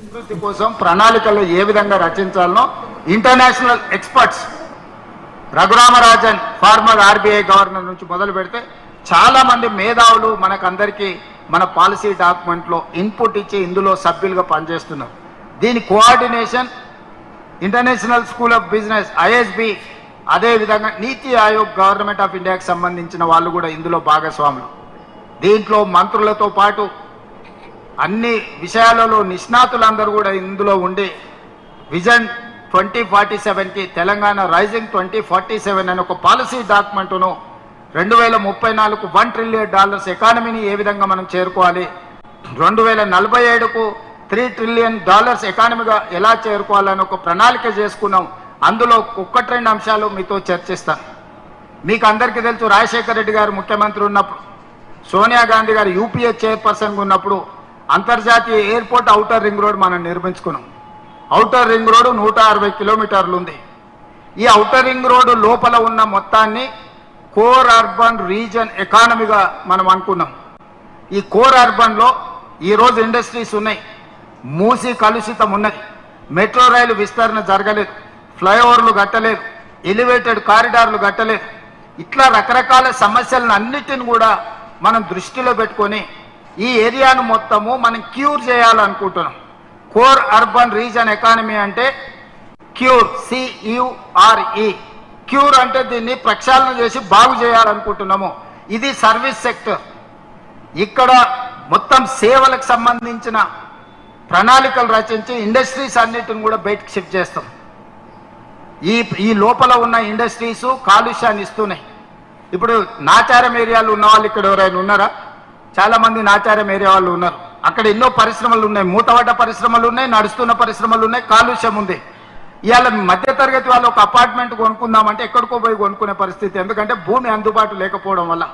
అభివృద్ధి కోసం ప్రణాళికలు ఏ విధంగా రచించాలనో international experts Raghuram Rajan former RBI governor నుంచి మొదలు పెడితే చాలా మంది మేధావులు మనకందరికీ మన పాలసీ డాక్యుమెంట్లో ఇన్పుట్ ఇచ్చి ఇందులో సభ్యులుగా పనిచేస్తున్నారు. దీని coordination international school of business ISB, అదేవిధంగా నీతి ఆయోగ్ గవర్నమెంట్ ఆఫ్ ఇండియాకి సంబంధించిన వాళ్ళు కూడా ఇందులో భాగస్వాములు. దీంట్లో మంత్రులతో పాటు అన్ని విషయాలలో నిష్ణాతులందరూ కూడా ఇందులో ఉండి విజన్ 2047కి తెలంగాణ రైజింగ్ 2047 అనే ఒక పాలసీ డాక్యుమెంట్ను 2034కు $1 ట్రిలియన్ ఎకానమీని ఏ విధంగా మనం చేరుకోవాలి, 2047కు $3 ట్రిలియన్ ఎకానమీగా ఎలా చేరుకోవాలని ఒక ప్రణాళిక చేసుకున్నాం. అందులో 1-2 అంశాలు మీతో చర్చిస్తాను. మీకు అందరికీ తెలుసు, రాజశేఖర రెడ్డి గారు ముఖ్యమంత్రి ఉన్నప్పుడు, సోనియా గాంధీ గారు యూపీఏ చైర్పర్సన్గా ఉన్నప్పుడు అంతర్జాతీయ ఎయిర్పోర్ట్ ఔటర్ రింగ్ రోడ్ మనం నిర్మించుకున్నాం. ఔటర్ రింగ్ రోడ్ 160 కిలోమీటర్లు ఉంది. ఈ ఔటర్ రింగ్ రోడ్ లోపల ఉన్న మొత్తాన్ని కోర్ అర్బన్ రీజన్ ఎకానమీగా మనం అనుకున్నాం. ఈ కోర్ అర్బన్లో ఈరోజు ఇండస్ట్రీస్ ఉన్నాయి, మూసి కలుషితం ఉన్నది, మెట్రో రైలు విస్తరణ జరగలేదు, ఫ్లైఓవర్లు కట్టలేదు, ఎలివేటెడ్ కారిడార్లు కట్టలేదు. ఇట్లా రకరకాల సమస్యలను అన్నిటిని కూడా మనం దృష్టిలో పెట్టుకొని ఈ ఏరియాను మొత్తము మనం క్యూర్ చేయాలనుకుంటున్నాం. కోర్ అర్బన్ రీజన్ ఎకానమీ అంటే క్యూర్, CURE, క్యూర్ అంటే దీన్ని ప్రక్షాళన చేసి బాగు చేయాలనుకుంటున్నాము. ఇది సర్వీస్ సెక్టర్. ఇక్కడ మొత్తం సేవలకు సంబంధించిన ప్రణాళికలు రచించి ఇండస్ట్రీస్ అన్నిటిని కూడా బయటకు షిఫ్ట్ చేస్తాం. ఈ లోపల ఉన్న ఇండస్ట్రీస్ కాలుష్యాన్ని ఇస్తున్నాయి. ఇప్పుడు నాచారం ఏరియాలు ఉన్న వాళ్ళు ఇక్కడ ఎవరైనా ఉన్నారా? చాలా మంది నాచారం ఏరియా వాళ్ళు ఉన్నారు. అక్కడ ఎన్నో పరిశ్రమలు ఉన్నాయి, మూతపడ్డ పరిశ్రమలు ఉన్నాయి, నడుస్తున్న పరిశ్రమలు ఉన్నాయి, కాలుష్యం ఉంది. ఇవాళ మధ్యతరగతి వాళ్ళు ఒక అపార్ట్మెంట్ కొనుక్కుందామంటే ఎక్కడికో పోయి కొనుక్కునే పరిస్థితి, ఎందుకంటే భూమి అందుబాటు లేకపోవడం వల్ల.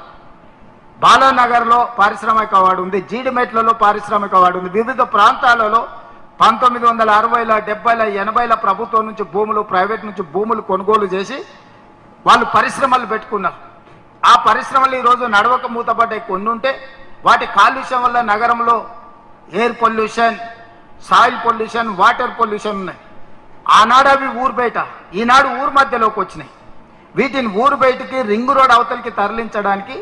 బాలానగర్లో పారిశ్రామిక వాడు ఉంది, జీడిమెట్లలో పారిశ్రామిక వాడు ఉంది. వివిధ ప్రాంతాలలో 1960ల 70ల 80ల ప్రభుత్వం నుంచి భూములు, ప్రైవేట్ నుంచి భూములు కొనుగోలు చేసి వాళ్ళు పరిశ్రమలు పెట్టుకున్నారు. ఆ పరిశ్రమలు ఈరోజు నడవక మూతపడ్డాయి. కొన్ని ఉంటే వాటి కాలుష్యం వల్ల నగరంలో air pollution, soil pollution, water pollution ఉన్నాయి. ఆనాడు అవి ఊరు బయట, ఈనాడు ఊరు మధ్యలోకి వచ్చినాయి. వీటిని ఊరు బయటికి రింగ్ రోడ్ అవతలికి తరలించడానికి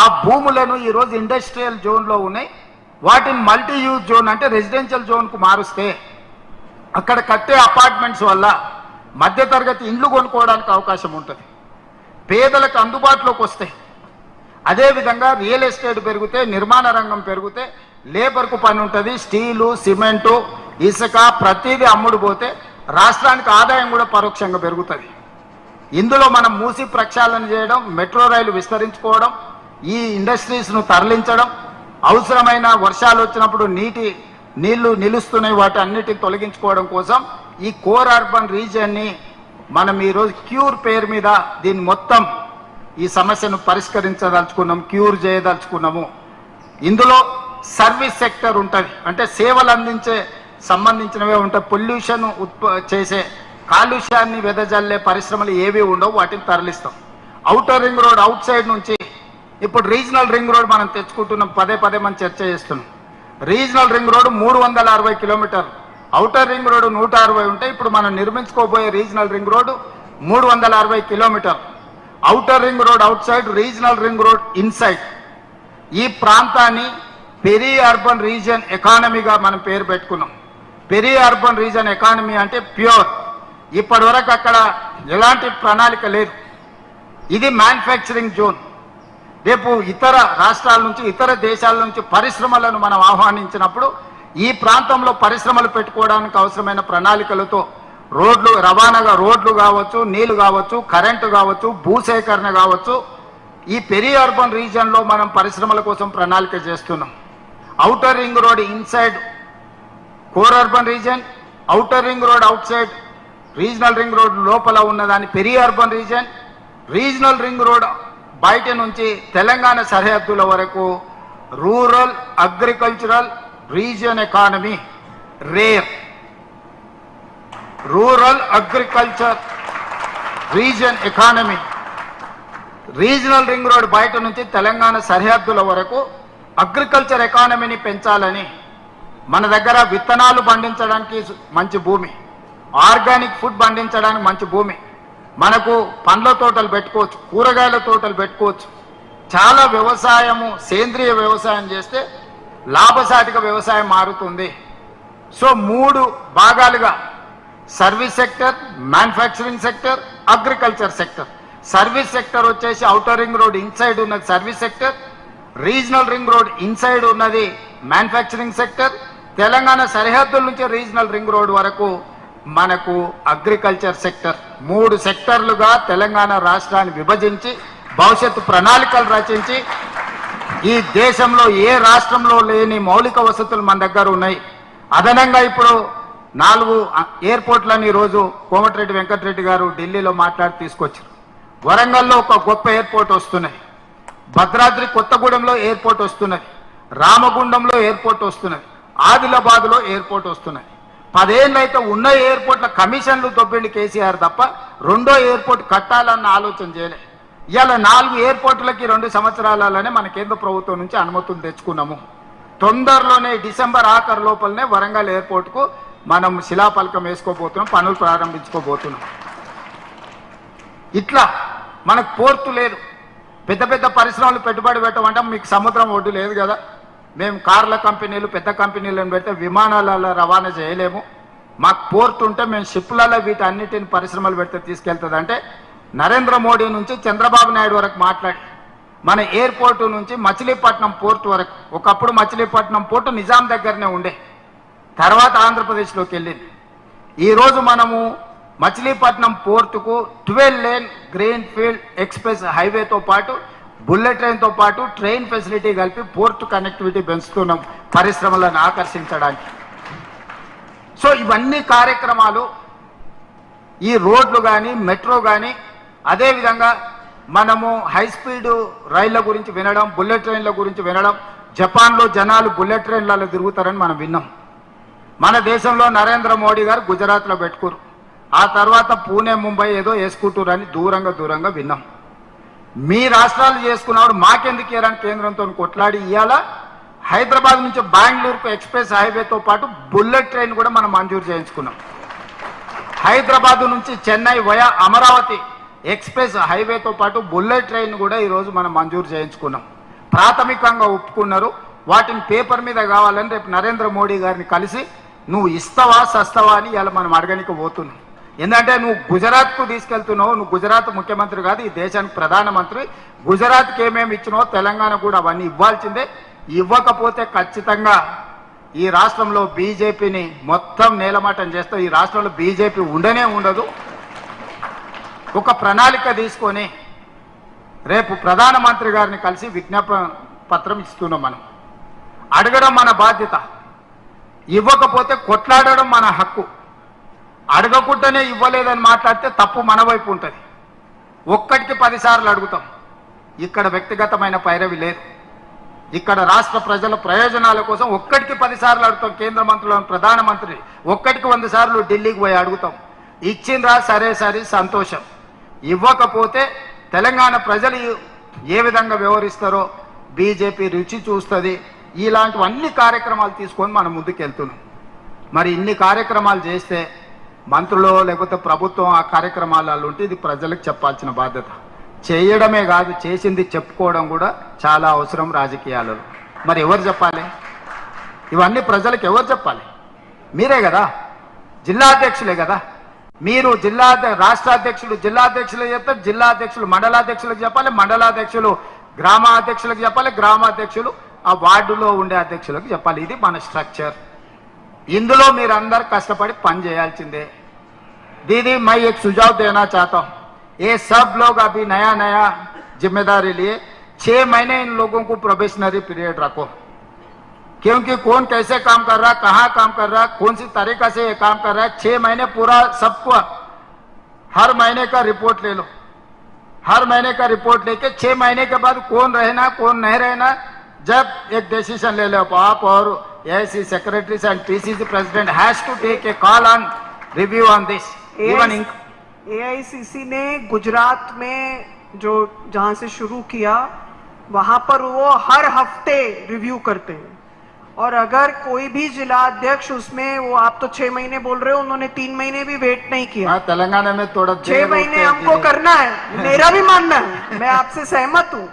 ఆ భూములను ఈరోజు ఇండస్ట్రియల్ జోన్లో ఉన్నాయి. వాటిని మల్టీ యూజ్ జోన్ అంటే రెసిడెన్షియల్ జోన్కు మారుస్తే అక్కడ కట్టే అపార్ట్మెంట్స్ వల్ల మధ్యతరగతి ఇండ్లు కొనుక్కోవడానికి అవకాశం ఉంటుంది, పేదలకు అందుబాటులోకి వస్తాయి. అదేవిధంగా రియల్ ఎస్టేట్ పెరిగితే, నిర్మాణ రంగం పెరిగితే లేబర్కు పని ఉంటుంది. స్టీలు, సిమెంటు, ఇసుక ప్రతిదీ అమ్ముడు పోతే రాష్ట్రానికి ఆదాయం కూడా పరోక్షంగా పెరుగుతుంది. ఇందులో మనం మూసి ప్రక్షాళన చేయడం, మెట్రో రైలు విస్తరించుకోవడం, ఈ ఇండస్ట్రీస్ను తరలించడం, అవసరమైన వర్షాలు వచ్చినప్పుడు నీళ్లు నిలుస్తున్నాయి వాటి అన్నిటిని తొలగించుకోవడం కోసం ఈ కోర్ అర్బన్ రీజియన్ని మనం ఈరోజు క్యూర్ పేరు మీద దీన్ని మొత్తం ఈ సమస్యను పరిష్కరించదలుచుకున్నాం, క్యూర్ చేయదలుచుకున్నాము. ఇందులో సర్వీస్ సెక్టర్ ఉంటుంది, అంటే సేవలు అందించే సంబంధించినవే ఉంటాయి. పొల్యూషన్ చేసే, కాలుష్యాన్ని వెదజల్లే పరిశ్రమలు ఏవి ఉండవు, వాటిని తరలిస్తాం. Outer ring road outside నుంచి ఇప్పుడు రీజనల్ రింగ్ రోడ్ మనం తెచ్చుకుంటున్నాం, పదే మనం చర్చ చేస్తున్నాం. రీజనల్ రింగ్ రోడ్ 360 కిలోమీటర్లు, ఔటర్ రింగ్ రోడ్ 160 ఉంటే ఇప్పుడు మనం నిర్మించుకోబోయే రీజనల్ రింగ్ రోడ్ 360 కిలోమీటర్లు. Outer ring road out side, regional ring road inside. ఈ ప్రాంతాన్ని పెరీ అర్బన్ రీజియన్ ఎకానమీగా మనం పేరు పెట్టుకున్నాం. పెరీ అర్బన్ రీజియన్ ఎకానమీ అంటే ప్యూర్. ఇప్పటి వరకు అక్కడ ఎలాంటి ప్రణాళిక లేదు. ఇది మ్యానుఫ్యాక్చరింగ్ జోన్. రేపు ఇతర రాష్ట్రాల నుంచి, ఇతర దేశాల నుంచి పరిశ్రమలను మనం ఆహ్వానించినప్పుడు ఈ ప్రాంతంలో పరిశ్రమలు పెట్టుకోవడానికి అవసరమైన ప్రణాళికలతో రోడ్లు, రవాణాగా రోడ్లు కావచ్చు, నీళ్లు కావచ్చు, కరెంటు కావచ్చు, భూసేకరణ కావచ్చు, ఈ పెరీ అర్బన్ రీజియన్లో మనం పరిశ్రమల కోసం ప్రణాళిక చేస్తున్నాం. Outer ring road inside core urban region, outer ring road out side regional ring road లోపల ఉన్నదాన్ని peri urban region. Regional ring road బయట నుంచి తెలంగాణ సరిహద్దుల వరకు rural agricultural region economy, rare, rural agriculture region economy. Regional ring road బయట నుంచి తెలంగాణ సరిహద్దుల వరకు అగ్రికల్చర్ ఎకానమీని పెంచాలని మన దగ్గర విత్తనాలు పండించడానికి మంచి భూమి, ఆర్గానిక్ ఫుడ్ పండించడానికి మంచి భూమి, మనకు పండ్ల తోటలు పెట్టుకోవచ్చు, కూరగాయల తోటలు పెట్టుకోవచ్చు. చాలా వ్యవసాయము సేంద్రియ వ్యవసాయం చేస్తే లాభసాటిక వ్యవసాయం మారుతుంది. సో 3 భాగాలుగా service sector, manufacturing sector, agriculture sector. Service sector వచ్చేసి ఔటర్ రింగ్ రోడ్ ఇన్సైడ్ ఉన్నది service sector, regional ring road inside ఉన్నది మ్యానుఫ్యాక్చరింగ్ సెక్టర్, తెలంగాణ సరిహద్దుల నుంచి రీజనల్ రింగ్ రోడ్ వరకు మనకు అగ్రికల్చర్ సెక్టర్. 3 సెక్టర్లుగా తెలంగాణ రాష్ట్రాన్ని విభజించి భవిష్యత్తు ప్రణాళికలు రచించి ఈ దేశంలో ఏ రాష్ట్రంలో లేని మౌలిక వసతులు మన దగ్గర ఉన్నాయి. అదనంగా ఇప్పుడు 4 ఎయిర్పోర్ట్లని ఈరోజు కోమటిరెడ్డి వెంకటరెడ్డి గారు ఢిల్లీలో మాట్లాడి తీసుకొచ్చారు. వరంగల్లో ఒక గొప్ప ఎయిర్పోర్ట్ వస్తున్నాయి, భద్రాద్రి కొత్తగూడెంలో ఎయిర్పోర్ట్ వస్తున్నది, రామగుండంలో ఎయిర్పోర్ట్ వస్తున్నది, ఆదిలాబాద్లో ఎయిర్పోర్ట్ వస్తున్నది. 10 ఏళ్ళు అయితే ఉన్న ఎయిర్పోర్ట్ల కమిషన్లు దొబ్బిండి కేసీఆర్ తప్ప 2వ ఎయిర్పోర్ట్ కట్టాలన్న ఆలోచన చేయలే. ఇవాళ 4 ఎయిర్పోర్టులకి 2 సంవత్సరాలనే మన కేంద్ర ప్రభుత్వం నుంచి అనుమతులు తెచ్చుకున్నాము. తొందరలోనే డిసెంబర్ ఆఖరు లోపలనే వరంగల్ ఎయిర్పోర్ట్కు మనం శిలాఫలకం వేసుకోబోతున్నాం, పనులు ప్రారంభించుకోబోతున్నాం. ఇట్లా మనకు పోర్టు లేదు, పెద్ద పెద్ద పరిశ్రమలు పెట్టుబడి పెట్టమంటే మీకు సముద్రం ఒడ్డు లేదు కదా. మేము కార్ల కంపెనీలు పెద్ద కంపెనీలను పెడితే విమానాలలో రవాణా చేయలేము. మాకు పోర్టు ఉంటే మేము షిప్లలో వీటన్నిటిని పరిశ్రమలు పెడితే తీసుకెళ్తుంది. అంటే నరేంద్ర మోడీ నుంచి చంద్రబాబు నాయుడు వరకు మాట్లాడి మన ఎయిర్పోర్టు నుంచి మచిలీపట్నం పోర్టు వరకు, ఒకప్పుడు మచిలీపట్నం పోర్టు నిజాం దగ్గరనే ఉండే, తర్వాత ఆంధ్రప్రదేశ్లోకి వెళ్ళింది. ఈరోజు మనము మచిలీపట్నం పోర్టుకు 12 లేన్ గ్రీన్ ఫీల్డ్ ఎక్స్ప్రెస్ హైవేతో పాటు బుల్లెట్ ట్రైన్తో పాటు ట్రైన్ ఫెసిలిటీ కలిపి పోర్టు కనెక్టివిటీ పెంచుతున్నాం పరిశ్రమలను ఆకర్షించడానికి. సో ఇవన్నీ కార్యక్రమాలు ఈ రోడ్లు కానీ మెట్రో కానీ, అదేవిధంగా మనము హై స్పీడ్ రైళ్ల గురించి వినడం, బుల్లెట్ ట్రైన్ల గురించి వినడం. జపాన్లో జనాలు బుల్లెట్ ట్రైన్లలో తిరుగుతారని మనం విన్నాం. మన దేశంలో నరేంద్ర మోడీ గారు గుజరాత్లో పెట్టుకోరు, ఆ తర్వాత పూణే ముంబై ఏదో వేసుకుంటారని దూరంగా విన్నాం. మీ రాష్ట్రాలు చేసుకున్నప్పుడు మాకెందుకు ఇయ్యారని కేంద్రంతో కొట్లాడి ఇవాళ హైదరాబాద్ నుంచి బెంగళూరుకు ఎక్స్ప్రెస్ హైవేతో పాటు బుల్లెట్ ట్రైన్ కూడా మనం మంజూరు చేయించుకున్నాం. హైదరాబాద్ నుంచి చెన్నై వయా అమరావతి ఎక్స్ప్రెస్ హైవేతో పాటు బుల్లెట్ ట్రైన్ కూడా ఈరోజు మనం మంజూరు చేయించుకున్నాం. ప్రాథమికంగా ఒప్పుకున్నారు. వాటిని పేపర్ మీద కావాలని రేపు నరేంద్ర మోడీ గారిని కలిసి నువ్వు ఇస్తావా సస్తావా అని ఇలా మనం అడగనికి పోతున్నాం. ఎందుకంటే నువ్వు గుజరాత్కు తీసుకెళ్తున్నావు, నువ్వు గుజరాత్ ముఖ్యమంత్రి కాదు, ఈ దేశానికి ప్రధానమంత్రి. గుజరాత్కి ఏమేమి ఇచ్చినావో తెలంగాణ కూడా అవన్నీ ఇవ్వాల్సిందే. ఇవ్వకపోతే ఖచ్చితంగా ఈ రాష్ట్రంలో బీజేపీని మొత్తం నేలమాటం చేస్తావు. ఈ రాష్ట్రంలో బీజేపీ ఉండనే ఉండదు. ఒక ప్రణాళిక తీసుకొని రేపు ప్రధానమంత్రి గారిని కలిసి విజ్ఞాపన పత్రం ఇస్తున్నాం. మనం అడగడం మన బాధ్యత, ఇవ్వకపోతే కొట్లాడడం మన హక్కు. అడగకుండానే ఇవ్వలేదని మాట్లాడితే తప్పు మన వైపు ఉంటుంది. ఒక్కటికి 10 సార్లు అడుగుతాం. ఇక్కడ వ్యక్తిగతమైన పైరవి లేదు. ఇక్కడ రాష్ట్ర ప్రజల ప్రయోజనాల కోసం ఒక్కటికి 10 సార్లు అడుగుతాం. కేంద్ర మంత్రులను, ప్రధానమంత్రి ఒక్కటికి 100 సార్లు ఢిల్లీకి పోయి అడుగుతాం. ఇచ్చిండ్రా సరే సంతోషం. ఇవ్వకపోతే తెలంగాణ ప్రజలు ఏ విధంగా వ్యవహరిస్తారో బీజేపీ రుచి చూస్తుంది. ఇలాంటివన్నీ కార్యక్రమాలు తీసుకొని మనం ముందుకెళ్తున్నాం. మరి ఇన్ని కార్యక్రమాలు చేస్తే మంత్రులు లేకపోతే ప్రభుత్వం ఆ కార్యక్రమాలలో ఉంటే ఇది ప్రజలకు చెప్పాల్సిన బాధ్యత. చేయడమే కాదు, చేసింది చెప్పుకోవడం కూడా చాలా అవసరం రాజకీయాలలో. మరి ఎవరు చెప్పాలి? ఇవన్నీ ప్రజలకు ఎవరు చెప్పాలి? మీరే కదా, జిల్లా అధ్యక్షులే కదా. మీరు రాష్ట్ర అధ్యక్షులు జిల్లా అధ్యక్షులకు చెప్తారు, జిల్లా అధ్యక్షులు మండలాధ్యక్షులకు చెప్పాలి, మండలాధ్యక్షులు గ్రామాధ్యక్షులకు చెప్పాలి, గ్రామాధ్యక్షులు ఆ వార్డులో ఉండే అధ్యక్షులకు చెప్పాలి. ఇది మన స్ట్రక్చర్. ఇందులో మీరందరూ కష్టపడి పని చేయాల్సిందే. दीदी मैं एक सुझाव देना चाहता हूँ, ये सब लोग अभी नया जिम्मेदारी लिए 6 महीने इन लोगों को प्रोबेशनरी पीरियड रखो, क्योंकि कौन कैसे काम कर रहा, कहाँ काम कर रहा, कौन सी तरीका से ये काम कर रहा है. 6 महीने पूरा सबको हर महीने का रिपोर्ट ले लो. हर महीने का रिपोर्ट लेके 6 महीने के बाद कौन रहना कौन नहीं रहना, जब एक डिसीजन ले लो आप और AIC secretaries and PCC president has to take a call on review on this. Even AICC ने गुजरात में जो जहां से शुरू किया वहां पर वो हर हफ्ते रिव्यू करते हैं और अगर कोई भी जिला अध्यक्ष उसमें, वो आप तो 6 महीने बोल रहे हो, उन्होंने 3 महीने भी वेट नहीं किया। हाँ, तेलंगाना में थोड़ा 6 महीने हमको करना है, मेरा भी मानना है, मैं आपसे सहमत हूँ,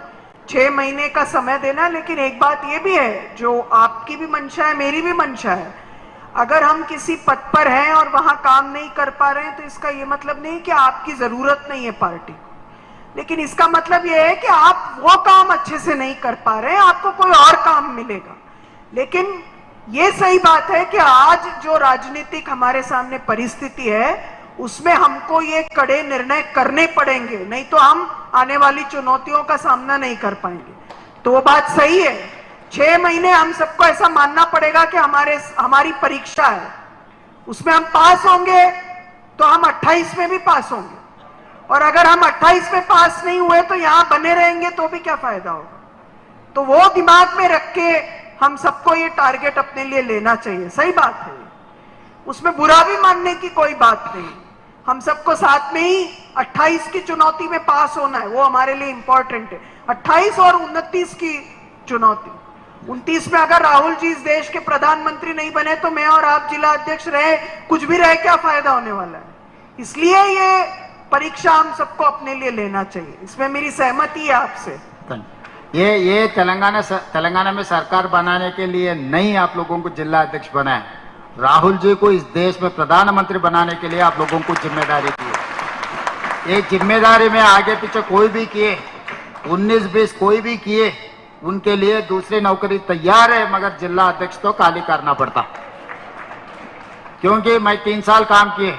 6 महीने का समय देना। लेकिन एक बात ये भी है, जो आपकी भी मंशा है, मेरी भी मंशा है, अगर हम किसी पद पर हैं और वहां काम नहीं कर पा रहे हैं तो इसका ये मतलब नहीं कि आपकी जरूरत नहीं है पार्टी को, लेकिन इसका मतलब ये है कि आप वो काम अच्छे से नहीं कर पा रहे हैं, आपको कोई और काम मिलेगा। लेकिन ये सही बात है कि आज जो राजनीतिक हमारे सामने परिस्थिति है उसमें हमको ये कड़े निर्णय करने पड़ेंगे, नहीं तो हम आने वाली चुनौतियों का सामना नहीं कर पाएंगे। तो वो बात सही है, 6 महीने हम सबको ऐसा मानना पड़ेगा कि हमारी परीक्षा है, उसमें हम पास होंगे तो हम 28 में भी पास होंगे, और अगर हम 28 में पास नहीं हुए तो यहां बने रहेंगे तो भी क्या फायदा होगा। तो वो दिमाग में रख के हम सबको ये टारगेट अपने लिए लेना चाहिए। सही बात है, उसमें बुरा भी मानने की कोई बात नहीं, हम सबको साथ में ही 28 की चुनौती में पास होना है, वो हमारे लिए इंपॉर्टेंट है। 28 और 29 की चुनौती, 29 में अगर राहुल जी इस देश के प्रधानमंत्री नहीं बने तो मैं और आप जिला अध्यक्ष रहे, कुछ भी रहे, क्या फायदा होने वाला है। इसलिए ये परीक्षा हम सबको अपने लिए लेना चाहिए, इसमें मेरी सहमति है आपसे। ये तेलंगाना में सरकार बनाने के लिए नहीं आप लोगों को जिला अध्यक्ष बनाए, राहुल जी को इस देश में प्रधानमंत्री बनाने के लिए आप लोगों को जिम्मेदारी दी है। ये जिम्मेदारी में आगे पीछे कोई भी किए, 19-20 कोई भी किए, उनके लिए दूसरी नौकरी तैयार है, मगर जिला अध्यक्ष तो खाली करना पड़ता, क्योंकि मैं 3 साल काम किए।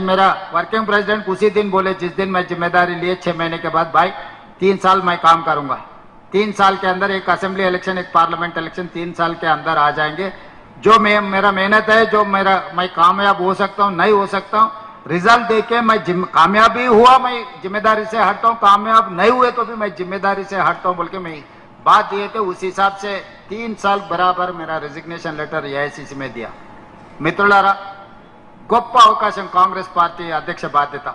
मेरा वर्किंग प्रेसिडेंट उसी दिन बोले, जिस दिन मैं जिम्मेदारी लिए 6 महीने के बाद, भाई 3 साल मैं काम करूंगा, 3 साल के अंदर एक असेंबली इलेक्शन, एक पार्लियामेंट इलेक्शन 3 साल के अंदर आ जाएंगे। जो मेरा मेहनत है, जो मैं कामयाब हो सकता हूँ, नहीं हो सकता हूँ, रिजल्ट देके मैं कामयाब भी हुआ मैं जिम्मेदारी से हटता हूँ, कामयाब नहीं हुए तो भी मैं जिम्मेदारी से हटता हूँ बोल के मैं बात दिए थे। उस हिसाब से 3 साल बराबर मेरा रेजिग्नेशन लेटर एआईसीसी में दिया। మిత్రులారా, గొప్ప అవకాశం కాంగ్రెస్ పార్టీ అధ్యక్ష బాధ్యత.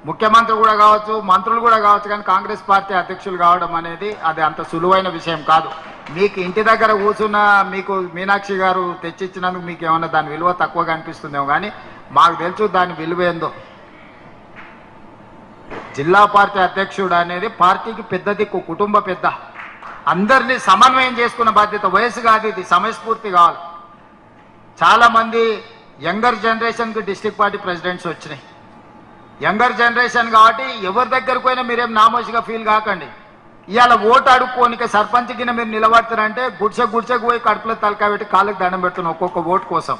ముఖ్యమంత్రి కూడా కావచ్చు, మంత్రులు కూడా కావచ్చు, కానీ కాంగ్రెస్ పార్టీ అధ్యక్షులు కావడం అనేది అది అంత సులువైన విషయం కాదు. మీకు ఇంటి దగ్గర కూర్చున్న మీకు మీనాక్షి గారు తెచ్చిచ్చినందుకు మీకు ఏమన్నా దాని విలువ తక్కువగా అనిపిస్తుందేమో, కానీ మాకు తెలుసు దాని విలువ ఏందో. జిల్లా పార్టీ అధ్యక్షుడు అనేది పార్టీకి పెద్ద దిక్కు, కుటుంబ పెద్ద, అందరినీ సమన్వయం చేసుకున్న బాధ్యత. వయసు కాదు ఇది, సమయస్ఫూర్తి కావాలి. చాలా మంది యంగర్ జనరేషన్కి డిస్ట్రిక్ట్ పార్టీ ప్రెసిడెంట్స్ వచ్చినాయి. యంగర్ జనరేషన్ కాబట్టి ఎవరి దగ్గరకు పోయినా మీరేం నామోషిగా ఫీల్ కాకండి. ఇవాళ ఓటు అడుక్కోనిక సర్పంచ్ కింద మీరు నిలబడతారంటే గుడిసెకు పోయి కడుపులో తలకాయ పెట్టి కాళ్ళకి దండం పెడుతున్నాం ఒక్కొక్క ఓటు కోసం.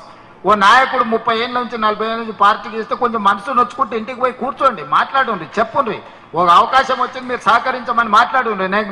ఓ నాయకుడు 30 ఏళ్ళ నుంచి 40 ఏళ్ళ నుంచి పార్టీకి ఇస్తే కొంచెం మనసు నొచ్చుకుంటే ఇంటికి పోయి కూర్చోండి, మాట్లాడండి, చెప్పుండ్రి. ఒక అవకాశం వచ్చింది మీరు సహకరించమని మాట్లాడండి. నాకు